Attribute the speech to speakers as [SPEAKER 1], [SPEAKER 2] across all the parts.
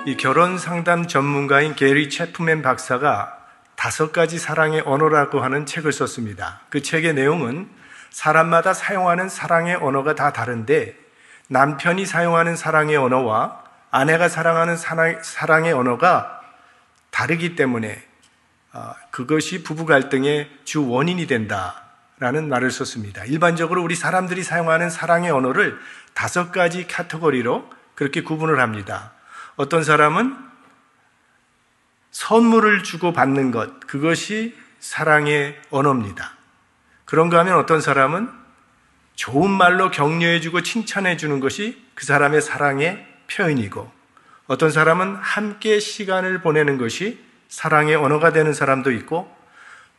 [SPEAKER 1] 이 결혼 상담 전문가인 게리 체프맨 박사가 5가지 사랑의 언어라고 하는 책을 썼습니다. 그 책의 내용은 사람마다 사용하는 사랑의 언어가 다 다른데 남편이 사용하는 사랑의 언어와 아내가 사랑하는 사랑의 언어가 다르기 때문에 그것이 부부 갈등의 주 원인이 된다라는 말을 썼습니다. 일반적으로 우리 사람들이 사용하는 사랑의 언어를 5가지 카테고리로 그렇게 구분을 합니다. 어떤 사람은 선물을 주고 받는 것, 그것이 사랑의 언어입니다. 그런가 하면 어떤 사람은 좋은 말로 격려해주고 칭찬해주는 것이 그 사람의 사랑의 표현이고, 어떤 사람은 함께 시간을 보내는 것이 사랑의 언어가 되는 사람도 있고,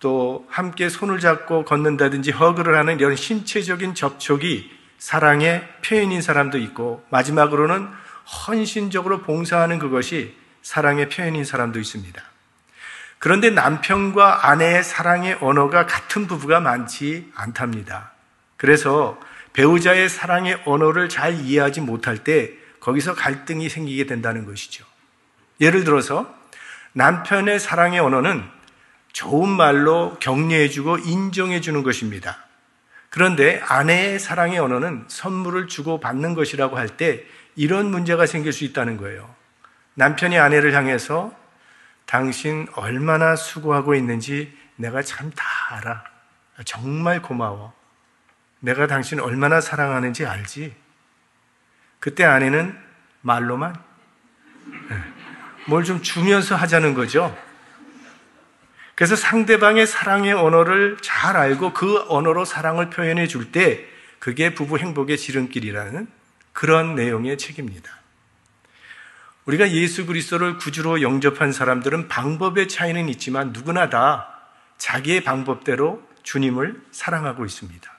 [SPEAKER 1] 또 함께 손을 잡고 걷는다든지 허그를 하는 이런 신체적인 접촉이 사랑의 표현인 사람도 있고, 마지막으로는 헌신적으로 봉사하는 그것이 사랑의 표현인 사람도 있습니다. 그런데 남편과 아내의 사랑의 언어가 같은 부부가 많지 않답니다. 그래서 배우자의 사랑의 언어를 잘 이해하지 못할 때 거기서 갈등이 생기게 된다는 것이죠. 예를 들어서 남편의 사랑의 언어는 좋은 말로 격려해주고 인정해주는 것입니다. 그런데 아내의 사랑의 언어는 선물을 주고 받는 것이라고 할 때 이런 문제가 생길 수 있다는 거예요. 남편이 아내를 향해서 당신 얼마나 수고하고 있는지 내가 참 다 알아. 정말 고마워. 내가 당신 얼마나 사랑하는지 알지? 그때 아내는 말로만 뭘 좀 주면서 하자는 거죠. 그래서 상대방의 사랑의 언어를 잘 알고 그 언어로 사랑을 표현해 줄 때 그게 부부 행복의 지름길이라는 그런 내용의 책입니다. 우리가 예수 그리스도를 구주로 영접한 사람들은 방법의 차이는 있지만 누구나 다 자기의 방법대로 주님을 사랑하고 있습니다.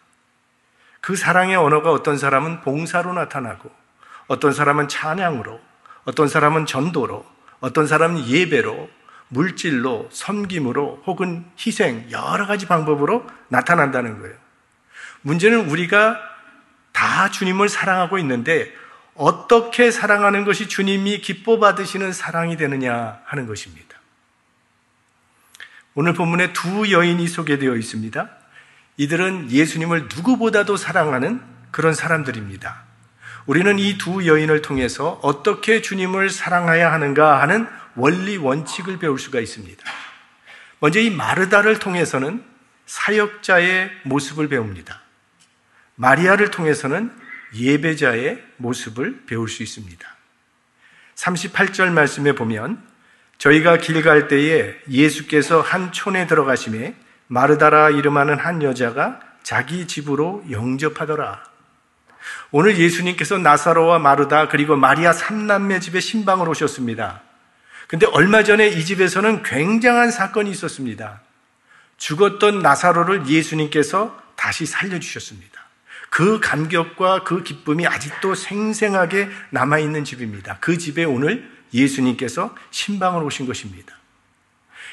[SPEAKER 1] 그 사랑의 언어가 어떤 사람은 봉사로 나타나고, 어떤 사람은 찬양으로, 어떤 사람은 전도로, 어떤 사람은 예배로, 물질로, 섬김으로, 혹은 희생, 여러 가지 방법으로 나타난다는 거예요. 문제는 우리가 다 주님을 사랑하고 있는데 어떻게 사랑하는 것이 주님이 기뻐 받으시는 사랑이 되느냐 하는 것입니다. 오늘 본문에 2 여인이 소개되어 있습니다. 이들은 예수님을 누구보다도 사랑하는 그런 사람들입니다. 우리는 이 2 여인을 통해서 어떻게 주님을 사랑해야 하는가 하는 원리 원칙을 배울 수가 있습니다. 먼저 이 마르다를 통해서는 사역자의 모습을 배웁니다. 마리아를 통해서는 예배자의 모습을 배울 수 있습니다. 38절 말씀에 보면 저희가 길 갈 때에 예수께서 한 촌에 들어가심에 마르다라 이름하는 한 여자가 자기 집으로 영접하더라. 오늘 예수님께서 나사로와 마르다 그리고 마리아 3남매 집에 신방을 오셨습니다. 근데 얼마 전에 이 집에서는 굉장한 사건이 있었습니다. 죽었던 나사로를 예수님께서 다시 살려주셨습니다. 그 감격과 그 기쁨이 아직도 생생하게 남아있는 집입니다. 그 집에 오늘 예수님께서 신방을 오신 것입니다.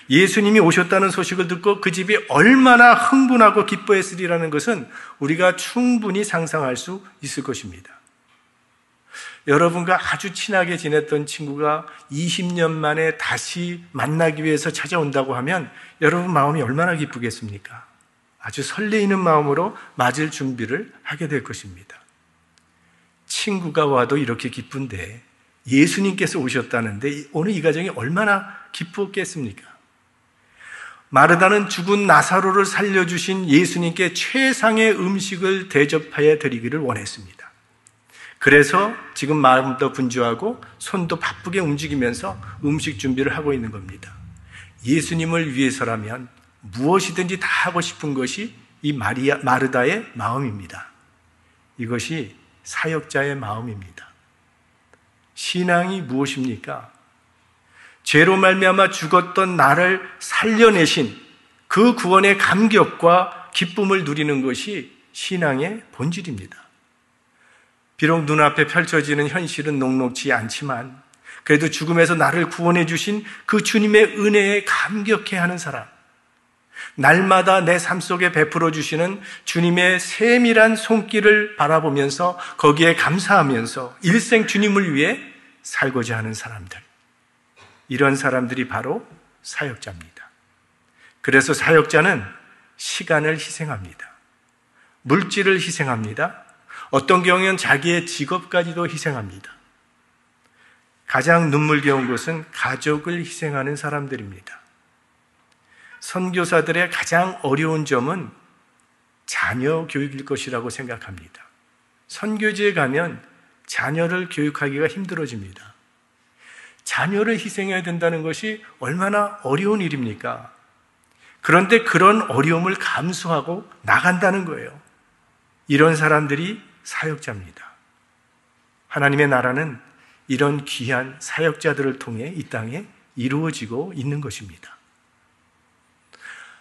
[SPEAKER 1] 예수님이 오셨다는 소식을 듣고 그 집이 얼마나 흥분하고 기뻐했으리라는 것은 우리가 충분히 상상할 수 있을 것입니다. 여러분과 아주 친하게 지냈던 친구가 20년 만에 다시 만나기 위해서 찾아온다고 하면 여러분 마음이 얼마나 기쁘겠습니까? 아주 설레이는 마음으로 맞을 준비를 하게 될 것입니다. 친구가 와도 이렇게 기쁜데 예수님께서 오셨다는데 오늘 이 가정이 얼마나 기뻤겠습니까? 마르다는 죽은 나사로를 살려주신 예수님께 최상의 음식을 대접하여 드리기를 원했습니다. 그래서 지금 마음도 분주하고 손도 바쁘게 움직이면서 음식 준비를 하고 있는 겁니다. 예수님을 위해서라면 무엇이든지 다 하고 싶은 것이 이 마르다의 마음입니다. 이것이 사역자의 마음입니다. 신앙이 무엇입니까? 죄로 말미암아 죽었던 나를 살려내신 그 구원의 감격과 기쁨을 누리는 것이 신앙의 본질입니다. 비록 눈앞에 펼쳐지는 현실은 녹록지 않지만 그래도 죽음에서 나를 구원해 주신 그 주님의 은혜에 감격해하는 사람, 날마다 내 삶 속에 베풀어 주시는 주님의 세밀한 손길을 바라보면서 거기에 감사하면서 일생 주님을 위해 살고자 하는 사람들, 이런 사람들이 바로 사역자입니다. 그래서 사역자는 시간을 희생합니다. 물질을 희생합니다. 어떤 경우에는 자기의 직업까지도 희생합니다. 가장 눈물겨운 것은 가족을 희생하는 사람들입니다. 선교사들의 가장 어려운 점은 자녀 교육일 것이라고 생각합니다. 선교지에 가면 자녀를 교육하기가 힘들어집니다. 자녀를 희생해야 된다는 것이 얼마나 어려운 일입니까? 그런데 그런 어려움을 감수하고 나간다는 거예요. 이런 사람들이 사역자입니다. 하나님의 나라는 이런 귀한 사역자들을 통해 이 땅에 이루어지고 있는 것입니다.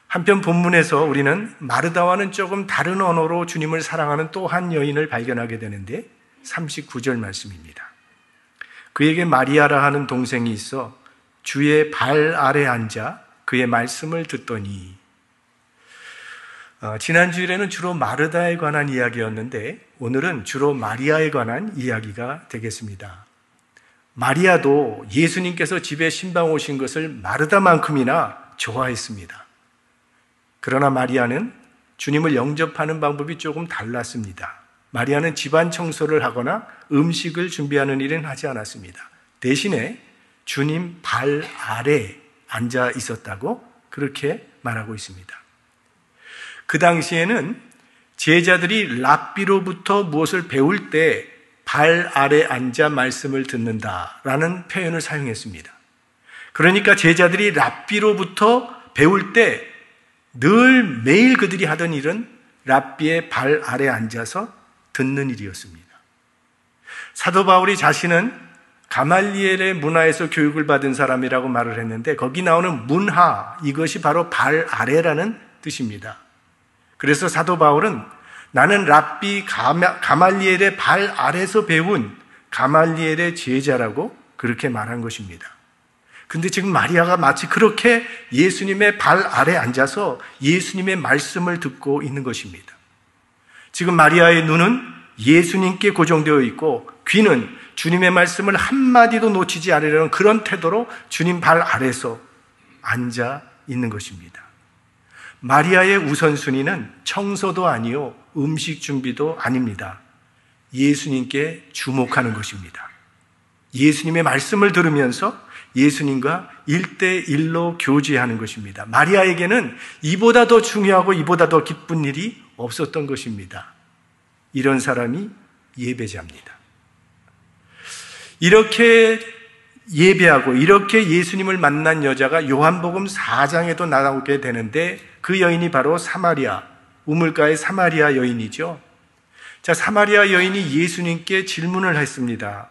[SPEAKER 1] 한편 본문에서 우리는 마르다와는 조금 다른 언어로 주님을 사랑하는 또 한 여인을 발견하게 되는데 39절 말씀입니다. 그에게 마리아라 하는 동생이 있어 주의 발 아래 앉아 그의 말씀을 듣더니. 지난 주일에는 주로 마르다에 관한 이야기였는데 오늘은 주로 마리아에 관한 이야기가 되겠습니다. 마리아도 예수님께서 집에 신방 오신 것을 마르다만큼이나 좋아했습니다. 그러나 마리아는 주님을 영접하는 방법이 조금 달랐습니다. 마리아는 집안 청소를 하거나 음식을 준비하는 일은 하지 않았습니다. 대신에 주님 발 아래 앉아 있었다고 그렇게 말하고 있습니다. 그 당시에는 제자들이 랍비로부터 무엇을 배울 때 발 아래 앉아 말씀을 듣는다라는 표현을 사용했습니다. 그러니까 제자들이 랍비로부터 배울 때 늘 매일 그들이 하던 일은 랍비의 발 아래 앉아서 듣는 일이었습니다. 사도 바울이 자신은 가말리엘의 문화에서 교육을 받은 사람이라고 말을 했는데 거기 나오는 문화, 이것이 바로 발 아래라는 뜻입니다. 그래서 사도 바울은 나는 랍비 가말리엘의 발 아래서 배운 가말리엘의 제자라고 그렇게 말한 것입니다. 근데 지금 마리아가 마치 그렇게 예수님의 발 아래 앉아서 예수님의 말씀을 듣고 있는 것입니다. 지금 마리아의 눈은 예수님께 고정되어 있고 귀는 주님의 말씀을 한마디도 놓치지 않으려는 그런 태도로 주님 발 아래서 앉아 있는 것입니다. 마리아의 우선순위는 청소도 아니요 음식 준비도 아닙니다. 예수님께 주목하는 것입니다. 예수님의 말씀을 들으면서 예수님과 1대1로 교제하는 것입니다. 마리아에게는 이보다 더 중요하고 이보다 더 기쁜 일이 없었던 것입니다. 이런 사람이 예배자입니다. 이렇게 예배하고 이렇게 예수님을 만난 여자가 요한복음 4장에도 나오게 되는데 그 여인이 바로 사마리아, 우물가의 사마리아 여인이죠. 자, 사마리아 여인이 예수님께 질문을 했습니다.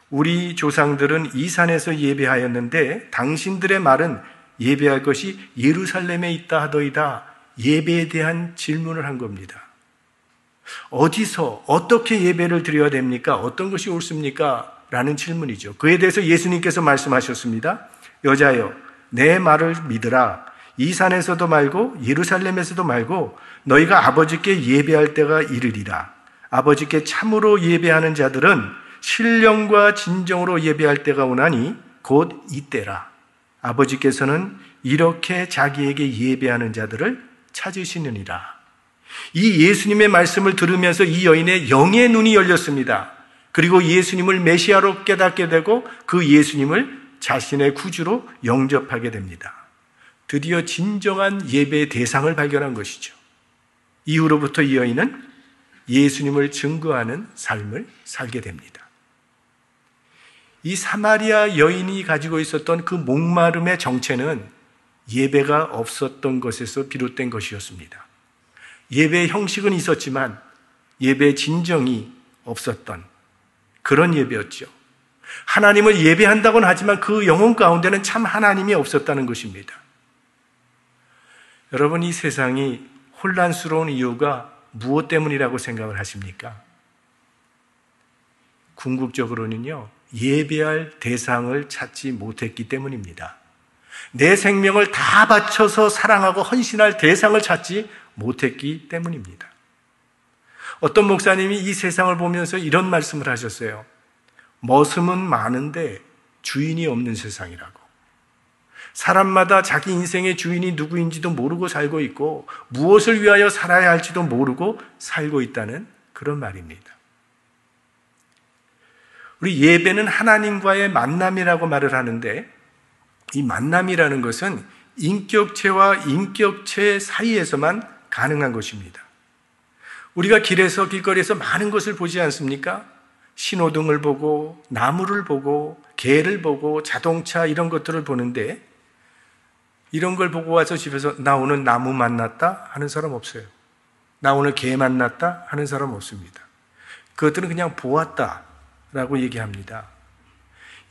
[SPEAKER 1] 우리 조상들은 이 산에서 예배하였는데 당신들의 말은 예배할 것이 예루살렘에 있다 하더이다. 예배에 대한 질문을 한 겁니다. 어디서 어떻게 예배를 드려야 됩니까? 어떤 것이 옳습니까? 라는 질문이죠. 그에 대해서 예수님께서 말씀하셨습니다. 여자여, 내 말을 믿으라. 이 산에서도 말고 예루살렘에서도 말고 너희가 아버지께 예배할 때가 이르리라. 아버지께 참으로 예배하는 자들은 신령과 진정으로 예배할 때가 오나니 곧 이때라. 아버지께서는 이렇게 자기에게 예배하는 자들을 찾으시느니라. 이 예수님의 말씀을 들으면서 이 여인의 영의 눈이 열렸습니다. 그리고 예수님을 메시아로 깨닫게 되고 그 예수님을 자신의 구주로 영접하게 됩니다. 드디어 진정한 예배의 대상을 발견한 것이죠. 이후로부터 이 여인은 예수님을 증거하는 삶을 살게 됩니다. 이 사마리아 여인이 가지고 있었던 그 목마름의 정체는 예배가 없었던 것에서 비롯된 것이었습니다. 예배의 형식은 있었지만 예배의 진정이 없었던 그런 예배였죠. 하나님을 예배한다고는 하지만 그 영혼 가운데는 참 하나님이 없었다는 것입니다. 여러분, 이 세상이 혼란스러운 이유가 무엇 때문이라고 생각을 하십니까? 궁극적으로는요, 예배할 대상을 찾지 못했기 때문입니다. 내 생명을 다 바쳐서 사랑하고 헌신할 대상을 찾지 못했기 때문입니다. 어떤 목사님이 이 세상을 보면서 이런 말씀을 하셨어요. 머슴은 많은데 주인이 없는 세상이라고. 사람마다 자기 인생의 주인이 누구인지도 모르고 살고 있고 무엇을 위하여 살아야 할지도 모르고 살고 있다는 그런 말입니다. 우리 예배는 하나님과의 만남이라고 말을 하는데, 이 만남이라는 것은 인격체와 인격체 사이에서만 가능한 것입니다. 우리가 길거리에서 많은 것을 보지 않습니까? 신호등을 보고 나무를 보고 개를 보고 자동차 이런 것들을 보는데, 이런 걸 보고 와서 집에서 나 오늘 나무 만났다 하는 사람 없어요. 나 오늘 개 만났다 하는 사람 없습니다. 그것들은 그냥 보았다라고 얘기합니다.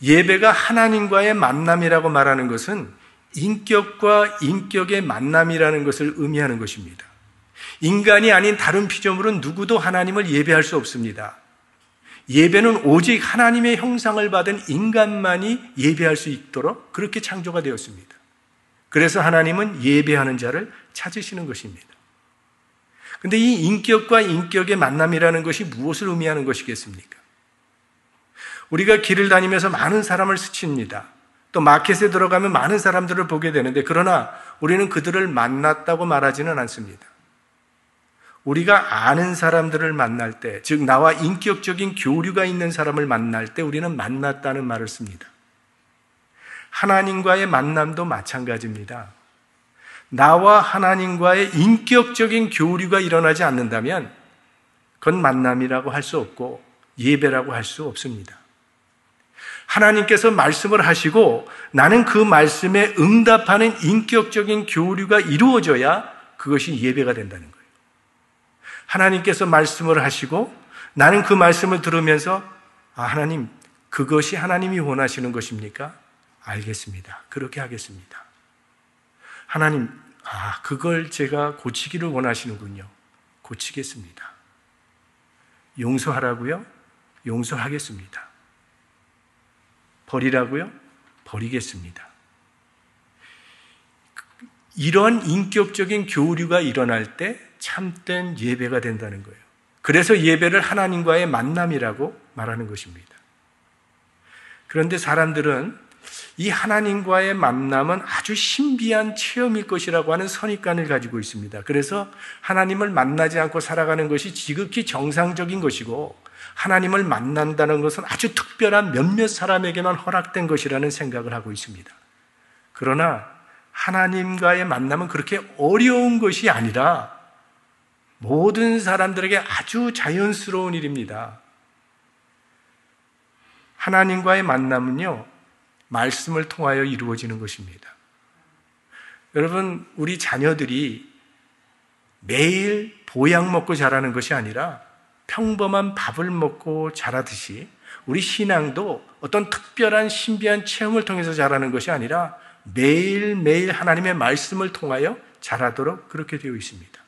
[SPEAKER 1] 예배가 하나님과의 만남이라고 말하는 것은 인격과 인격의 만남이라는 것을 의미하는 것입니다. 인간이 아닌 다른 피조물은 누구도 하나님을 예배할 수 없습니다. 예배는 오직 하나님의 형상을 받은 인간만이 예배할 수 있도록 그렇게 창조가 되었습니다. 그래서 하나님은 예배하는 자를 찾으시는 것입니다. 그런데 이 인격과 인격의 만남이라는 것이 무엇을 의미하는 것이겠습니까? 우리가 길을 다니면서 많은 사람을 스칩니다. 또 마켓에 들어가면 많은 사람들을 보게 되는데, 그러나 우리는 그들을 만났다고 말하지는 않습니다. 우리가 아는 사람들을 만날 때, 즉 나와 인격적인 교류가 있는 사람을 만날 때 우리는 만났다는 말을 씁니다. 하나님과의 만남도 마찬가지입니다. 나와 하나님과의 인격적인 교류가 일어나지 않는다면 그건 만남이라고 할 수 없고 예배라고 할 수 없습니다. 하나님께서 말씀을 하시고 나는 그 말씀에 응답하는 인격적인 교류가 이루어져야 그것이 예배가 된다는 거예요. 하나님께서 말씀을 하시고 나는 그 말씀을 들으면서 하나님, 그것이 하나님이 원하시는 것입니까? 알겠습니다. 그렇게 하겠습니다. 하나님, 그걸 제가 고치기를 원하시는군요. 고치겠습니다. 용서하라고요? 용서하겠습니다. 버리라고요? 버리겠습니다. 이런 인격적인 교류가 일어날 때 참된 예배가 된다는 거예요. 그래서 예배를 하나님과의 만남이라고 말하는 것입니다. 그런데 사람들은 이 하나님과의 만남은 아주 신비한 체험일 것이라고 하는 선입관을 가지고 있습니다. 그래서 하나님을 만나지 않고 살아가는 것이 지극히 정상적인 것이고, 하나님을 만난다는 것은 아주 특별한 몇몇 사람에게만 허락된 것이라는 생각을 하고 있습니다. 그러나 하나님과의 만남은 그렇게 어려운 것이 아니라 모든 사람들에게 아주 자연스러운 일입니다. 하나님과의 만남은요, 말씀을 통하여 이루어지는 것입니다. 여러분, 우리 자녀들이 매일 보약 먹고 자라는 것이 아니라 평범한 밥을 먹고 자라듯이 우리 신앙도 어떤 특별한 신비한 체험을 통해서 자라는 것이 아니라 매일매일 하나님의 말씀을 통하여 자라도록 그렇게 되어 있습니다.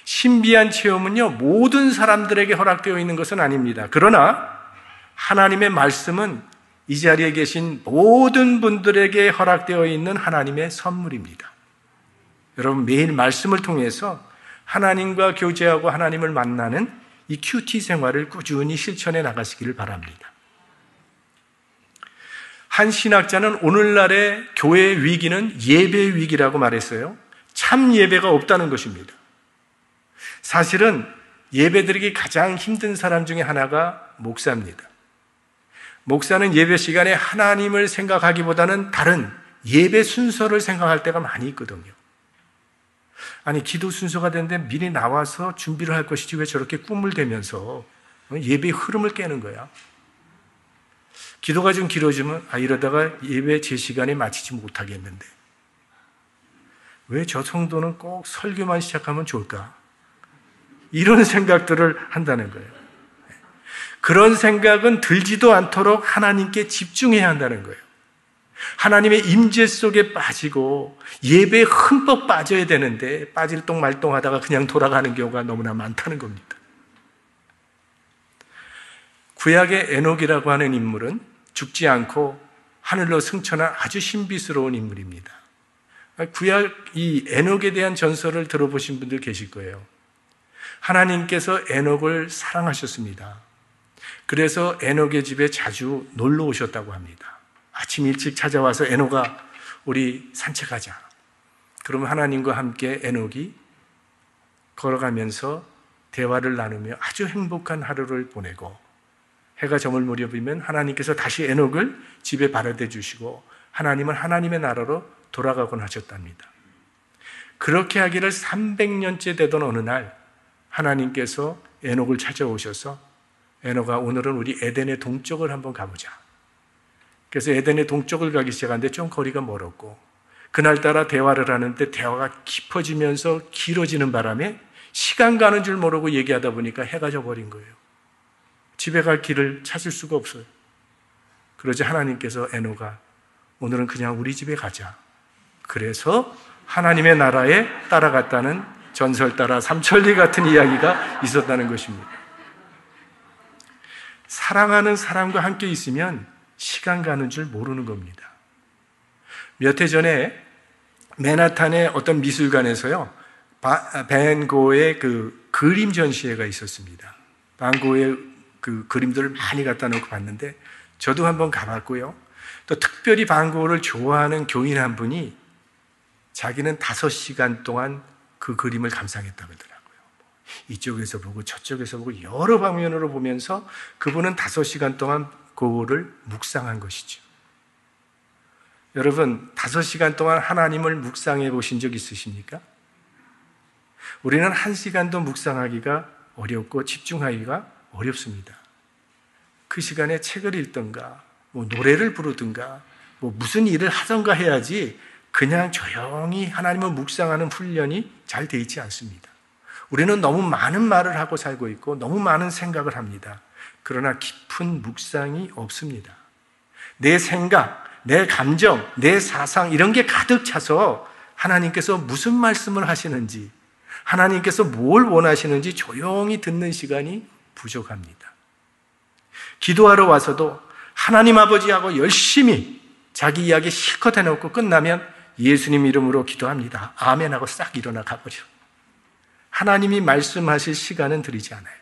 [SPEAKER 1] 신비한 체험은요, 모든 사람들에게 허락되어 있는 것은 아닙니다. 그러나 하나님의 말씀은 이 자리에 계신 모든 분들에게 허락되어 있는 하나님의 선물입니다. 여러분, 매일 말씀을 통해서 하나님과 교제하고 하나님을 만나는 이 큐티 생활을 꾸준히 실천해 나가시기를 바랍니다. 한 신학자는 오늘날의 교회의 위기는 예배의 위기라고 말했어요. 참 예배가 없다는 것입니다. 사실은 예배드리기 가장 힘든 사람 중에 하나가 목사입니다. 목사는 예배 시간에 하나님을 생각하기보다는 다른 예배 순서를 생각할 때가 많이 있거든요. 아니, 기도 순서가 되는데 미리 나와서 준비를 할 것이지 왜 저렇게 꿈을 대면서 예배의 흐름을 깨는 거야? 기도가 좀 길어지면 이러다가 예배 제 시간에 마치지 못하겠는데 왜 저 성도는 꼭 설교만 시작하면 좋을까? 이런 생각들을 한다는 거예요. 그런 생각은 들지도 않도록 하나님께 집중해야 한다는 거예요. 하나님의 임재 속에 빠지고 예배에 흠뻑 빠져야 되는데 빠질 똥 말똥 하다가 그냥 돌아가는 경우가 너무나 많다는 겁니다. 구약의 에녹이라고 하는 인물은 죽지 않고 하늘로 승천한 아주 신비스러운 인물입니다. 구약 이 에녹에 대한 전설을 들어보신 분들 계실 거예요. 하나님께서 에녹을 사랑하셨습니다. 그래서 에녹의 집에 자주 놀러 오셨다고 합니다. 아침 일찍 찾아와서 에녹아 우리 산책하자. 그러면 하나님과 함께 에녹이 걸어가면서 대화를 나누며 아주 행복한 하루를 보내고, 해가 저물 무렵이면 하나님께서 다시 에녹을 집에 바라대 주시고 하나님은 하나님의 나라로 돌아가곤 하셨답니다. 그렇게 하기를 300년째 되던 어느 날 하나님께서 에녹을 찾아오셔서 에녹아 오늘은 우리 에덴의 동쪽을 한번 가보자. 그래서 에덴의 동쪽을 가기 시작하는데 좀 거리가 멀었고, 그날따라 대화를 하는데 대화가 깊어지면서 길어지는 바람에 시간 가는 줄 모르고 얘기하다 보니까 해가 져버린 거예요. 집에 갈 길을 찾을 수가 없어요. 그러자 하나님께서 에녹아 오늘은 그냥 우리 집에 가자. 그래서 하나님의 나라에 따라갔다는 전설 따라 삼천리 같은 이야기가 있었다는 것입니다. 사랑하는 사람과 함께 있으면 시간 가는 줄 모르는 겁니다. 몇 해 전에 맨하탄의 어떤 미술관에서요, 반 고의 그 그림 전시회가 있었습니다. 반 고의 그 그림들을 많이 갖다 놓고 봤는데 저도 한번 가봤고요. 또 특별히 반 고를 좋아하는 교인 한 분이 자기는 5시간 동안 그 그림을 감상했다고 하더라고요. 이쪽에서 보고 저쪽에서 보고 여러 방면으로 보면서 그분은 5시간 동안 그거를 묵상한 것이죠. 여러분 5시간 동안 하나님을 묵상해 보신 적 있으십니까? 우리는 1시간도 묵상하기가 어렵고 집중하기가 어렵습니다. 그 시간에 책을 읽든가 노래를 부르든가 무슨 일을 하든가 해야지 그냥 조용히 하나님을 묵상하는 훈련이 잘 돼 있지 않습니다. 우리는 너무 많은 말을 하고 살고 있고 너무 많은 생각을 합니다. 그러나 깊은 묵상이 없습니다. 내 생각, 내 감정, 내 사상 이런 게 가득 차서 하나님께서 무슨 말씀을 하시는지, 하나님께서 뭘 원하시는지 조용히 듣는 시간이 부족합니다. 기도하러 와서도 하나님 아버지하고 열심히 자기 이야기 실컷 해놓고 끝나면 예수님 이름으로 기도합니다. 아멘 하고 싹 일어나 가버려. 하나님이 말씀하실 시간은 드리지 않아요.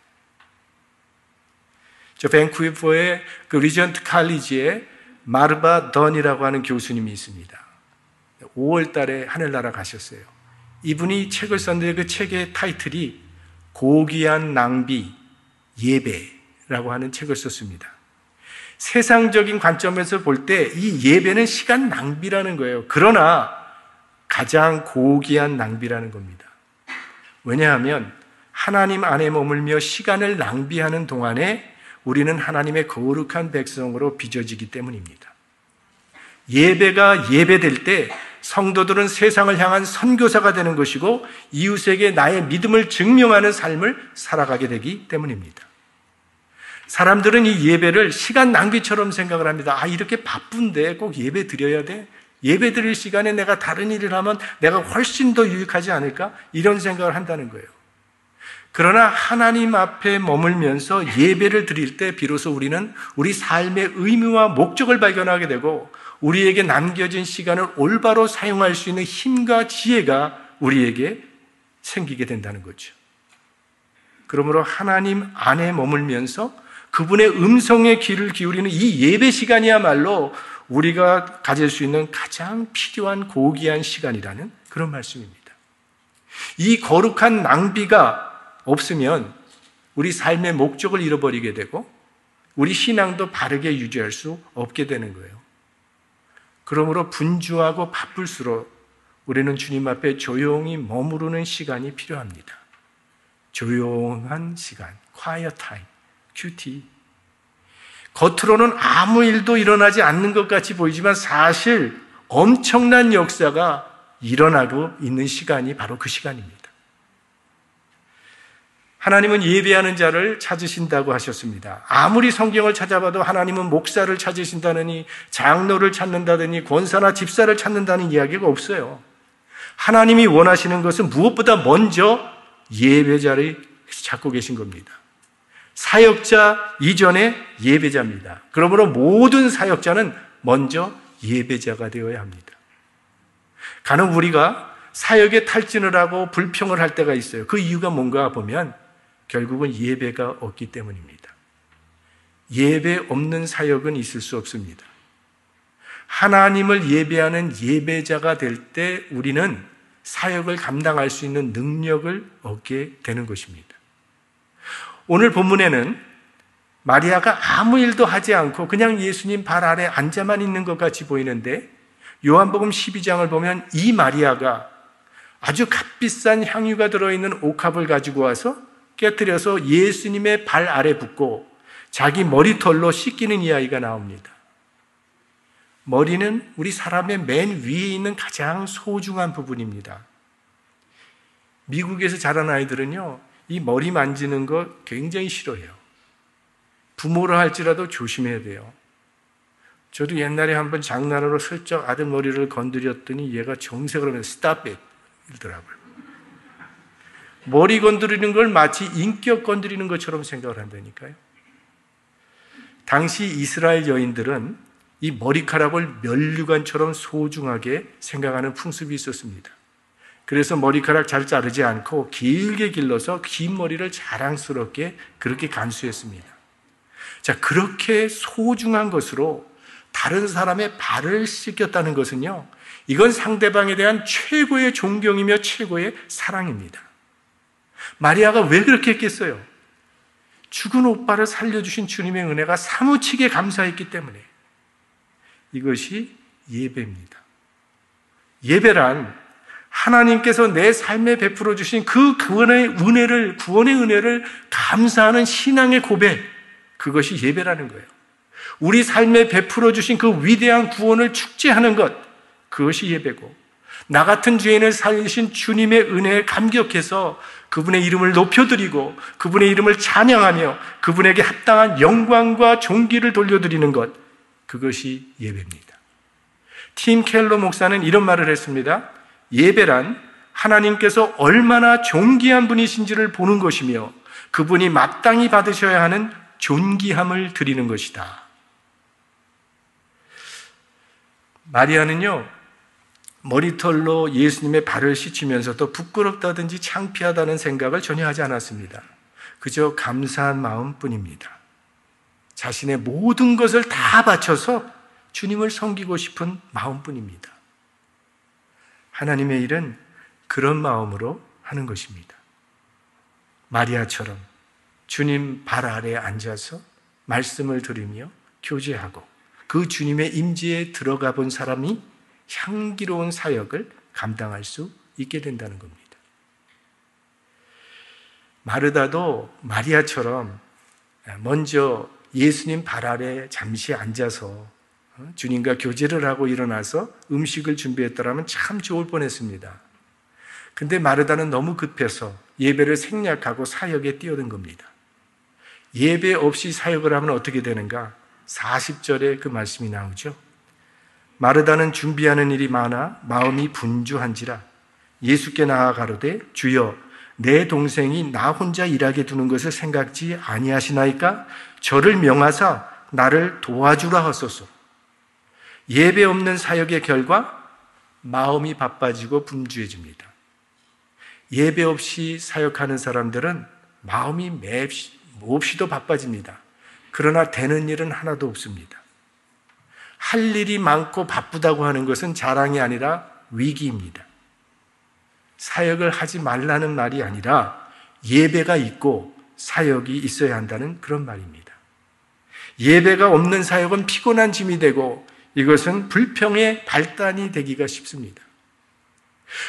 [SPEAKER 1] 저 밴쿠버의 그 리전트 칼리지에 마르바 던이라고 하는 교수님이 있습니다. 5월 달에 하늘나라 가셨어요. 이분이 책을 썼는데 그 책의 타이틀이 고귀한 낭비, 예배라고 하는 책을 썼습니다. 세상적인 관점에서 볼 때 이 예배는 시간 낭비라는 거예요. 그러나 가장 고귀한 낭비라는 겁니다. 왜냐하면 하나님 안에 머물며 시간을 낭비하는 동안에 우리는 하나님의 거룩한 백성으로 빚어지기 때문입니다. 예배가 예배될 때 성도들은 세상을 향한 선교사가 되는 것이고 이웃에게 나의 믿음을 증명하는 삶을 살아가게 되기 때문입니다. 사람들은 이 예배를 시간 낭비처럼 생각을 합니다. 이렇게 바쁜데 꼭 예배 드려야 돼? 예배 드릴 시간에 내가 다른 일을 하면 내가 훨씬 더 유익하지 않을까? 이런 생각을 한다는 거예요. 그러나 하나님 앞에 머물면서 예배를 드릴 때 비로소 우리는 우리 삶의 의미와 목적을 발견하게 되고 우리에게 남겨진 시간을 올바로 사용할 수 있는 힘과 지혜가 우리에게 생기게 된다는 거죠. 그러므로 하나님 안에 머물면서 그분의 음성에 귀를 기울이는 이 예배 시간이야말로 우리가 가질 수 있는 가장 필요한 고귀한 시간이라는 그런 말씀입니다. 이 거룩한 낭비가 없으면 우리 삶의 목적을 잃어버리게 되고 우리 신앙도 바르게 유지할 수 없게 되는 거예요. 그러므로 분주하고 바쁠수록 우리는 주님 앞에 조용히 머무르는 시간이 필요합니다. 조용한 시간, quiet time, QT. 겉으로는 아무 일도 일어나지 않는 것 같이 보이지만 사실 엄청난 역사가 일어나고 있는 시간이 바로 그 시간입니다. 하나님은 예배하는 자를 찾으신다고 하셨습니다. 아무리 성경을 찾아봐도 하나님은 목사를 찾으신다느니 장로를 찾는다느니 권사나 집사를 찾는다는 이야기가 없어요. 하나님이 원하시는 것은 무엇보다 먼저 예배자를 찾고 계신 겁니다. 사역자 이전에 예배자입니다. 그러므로 모든 사역자는 먼저 예배자가 되어야 합니다. 간혹 우리가 사역에 탈진을 하고 불평을 할 때가 있어요. 그 이유가 뭔가 보면 결국은 예배가 없기 때문입니다. 예배 없는 사역은 있을 수 없습니다. 하나님을 예배하는 예배자가 될 때 우리는 사역을 감당할 수 있는 능력을 얻게 되는 것입니다. 오늘 본문에는 마리아가 아무 일도 하지 않고 그냥 예수님 발 아래 앉아만 있는 것 같이 보이는데, 요한복음 12장을 보면 이 마리아가 아주 값비싼 향유가 들어있는 옥합을 가지고 와서 깨뜨려서 예수님의 발 아래 붓고 자기 머리털로 씻기는 이야기가 나옵니다. 머리는 우리 사람의 맨 위에 있는 가장 소중한 부분입니다. 미국에서 자란 아이들은요, 이 머리 만지는 거 굉장히 싫어해요. 부모를 할지라도 조심해야 돼요. 저도 옛날에 한번 장난으로 슬쩍 아들 머리를 건드렸더니 얘가 정색을 하면서 stop it 이러더라고요. 머리 건드리는 걸 마치 인격 건드리는 것처럼 생각을 한다니까요. 당시 이스라엘 여인들은 이 머리카락을 면류관처럼 소중하게 생각하는 풍습이 있었습니다. 그래서 머리카락 잘 자르지 않고 길게 길러서 긴 머리를 자랑스럽게 그렇게 간수했습니다. 자, 그렇게 소중한 것으로 다른 사람의 발을 씻겼다는 것은요, 이건 상대방에 대한 최고의 존경이며 최고의 사랑입니다. 마리아가 왜 그렇게 했겠어요? 죽은 오빠를 살려주신 주님의 은혜가 사무치게 감사했기 때문에. 이것이 예배입니다. 예배란 하나님께서 내 삶에 베풀어 주신 그 구원의 은혜를 감사하는 신앙의 고백, 그것이 예배라는 거예요. 우리 삶에 베풀어 주신 그 위대한 구원을 축제하는 것, 그것이 예배고, 나 같은 죄인을 살리신 주님의 은혜에 감격해서 그분의 이름을 높여드리고 그분의 이름을 찬양하며 그분에게 합당한 영광과 존귀를 돌려드리는 것, 그것이 예배입니다. 팀 켈러 목사는 이런 말을 했습니다. 예배란 하나님께서 얼마나 존귀한 분이신지를 보는 것이며 그분이 마땅히 받으셔야 하는 존귀함을 드리는 것이다. 마리아는요, 머리털로 예수님의 발을 씻으면서도 부끄럽다든지 창피하다는 생각을 전혀 하지 않았습니다. 그저 감사한 마음뿐입니다. 자신의 모든 것을 다 바쳐서 주님을 섬기고 싶은 마음뿐입니다. 하나님의 일은 그런 마음으로 하는 것입니다. 마리아처럼 주님 발 아래에 앉아서 말씀을 들으며 교제하고 그 주님의 임재에 들어가 본 사람이 향기로운 사역을 감당할 수 있게 된다는 겁니다. 마르다도 마리아처럼 먼저 예수님 발 아래 잠시 앉아서 주님과 교제를 하고 일어나서 음식을 준비했더라면 참 좋을 뻔했습니다. 근데 마르다는 너무 급해서 예배를 생략하고 사역에 뛰어든 겁니다. 예배 없이 사역을 하면 어떻게 되는가? 40절에 그 말씀이 나오죠. 마르다는 준비하는 일이 많아 마음이 분주한지라 예수께 나아 가로되 주여 내 동생이 나 혼자 일하게 두는 것을 생각지 아니하시나이까? 저를 명하사 나를 도와주라 하소서. 예배 없는 사역의 결과 마음이 바빠지고 분주해집니다. 예배 없이 사역하는 사람들은 마음이 몹시도 바빠집니다. 그러나 되는 일은 하나도 없습니다. 할 일이 많고 바쁘다고 하는 것은 자랑이 아니라 위기입니다. 사역을 하지 말라는 말이 아니라 예배가 있고 사역이 있어야 한다는 그런 말입니다. 예배가 없는 사역은 피곤한 짐이 되고 이것은 불평의 발단이 되기가 쉽습니다.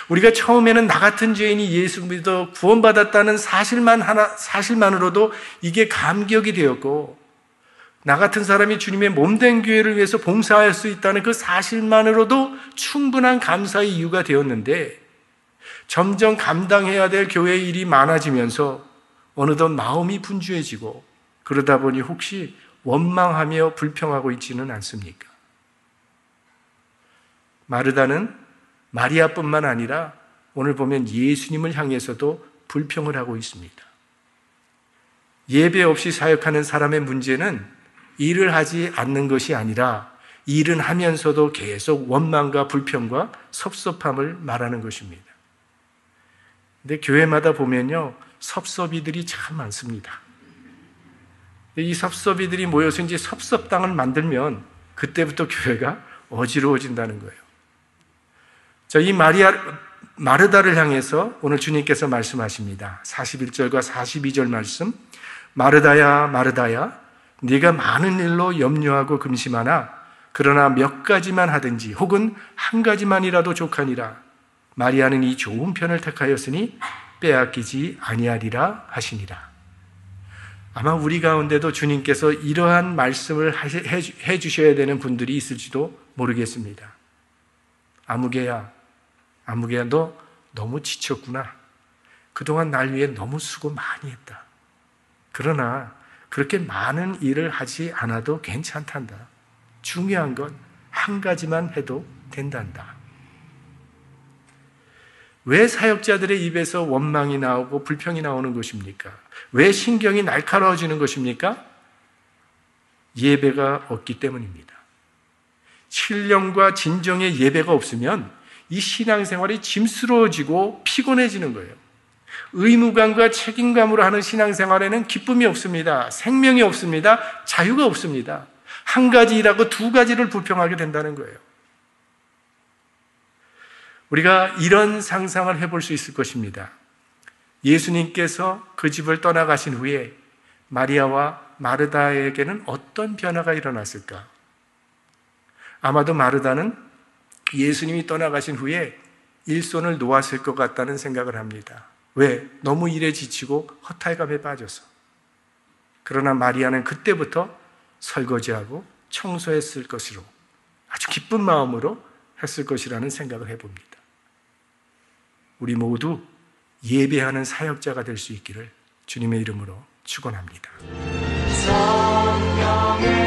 [SPEAKER 1] 우리가 처음에는 나 같은 죄인이 예수 믿어 구원받았다는 사실만으로도 이게 감격이 되었고, 나 같은 사람이 주님의 몸된 교회를 위해서 봉사할 수 있다는 그 사실만으로도 충분한 감사의 이유가 되었는데, 점점 감당해야 될 교회의 일이 많아지면서 어느덧 마음이 분주해지고, 그러다 보니 혹시 원망하며 불평하고 있지는 않습니까? 마르다는 마리아뿐만 아니라 오늘 보면 예수님을 향해서도 불평을 하고 있습니다. 예배 없이 사역하는 사람의 문제는 일을 하지 않는 것이 아니라 일은 하면서도 계속 원망과 불평과 섭섭함을 말하는 것입니다. 근데 교회마다 보면요, 섭섭이들이 참 많습니다. 이 섭섭이들이 모여서 이제 섭섭당을 만들면 그때부터 교회가 어지러워진다는 거예요. 자, 이 마르다를 향해서 오늘 주님께서 말씀하십니다. 41절과 42절 말씀. 마르다야, 마르다야, 네가 많은 일로 염려하고 금심하나 그러나 몇 가지만 하든지 혹은 한 가지만이라도 족하니라. 마리아는 이 좋은 편을 택하였으니 빼앗기지 아니하리라 하시니라. 아마 우리 가운데도 주님께서 이러한 말씀을 해주셔야 되는 분들이 있을지도 모르겠습니다. 아무개야, 아무개야, 너 너무 지쳤구나. 그동안 날 위해 너무 수고 많이 했다. 그러나 그렇게 많은 일을 하지 않아도 괜찮단다. 중요한 건 한 가지만 해도 된단다. 왜 사역자들의 입에서 원망이 나오고 불평이 나오는 것입니까? 왜 신경이 날카로워지는 것입니까? 예배가 없기 때문입니다. 신령과 진정의 예배가 없으면 이 신앙생활이 짐스러워지고 피곤해지는 거예요. 의무감과 책임감으로 하는 신앙생활에는 기쁨이 없습니다. 생명이 없습니다. 자유가 없습니다. 한 가지 일하고 두 가지를 불평하게 된다는 거예요. 우리가 이런 상상을 해볼 수 있을 것입니다. 예수님께서 그 집을 떠나가신 후에 마리아와 마르다에게는 어떤 변화가 일어났을까? 아마도 마르다는 예수님이 떠나가신 후에 일손을 놓았을 것 같다는 생각을 합니다. 왜? 너무 일에 지치고 허탈감에 빠져서. 그러나 마리아는 그때부터 설거지하고 청소했을 것으로 아주 기쁜 마음으로 했을 것이라는 생각을 해봅니다. 우리 모두 예배하는 사역자가 될 수 있기를 주님의 이름으로 축원합니다. 성령의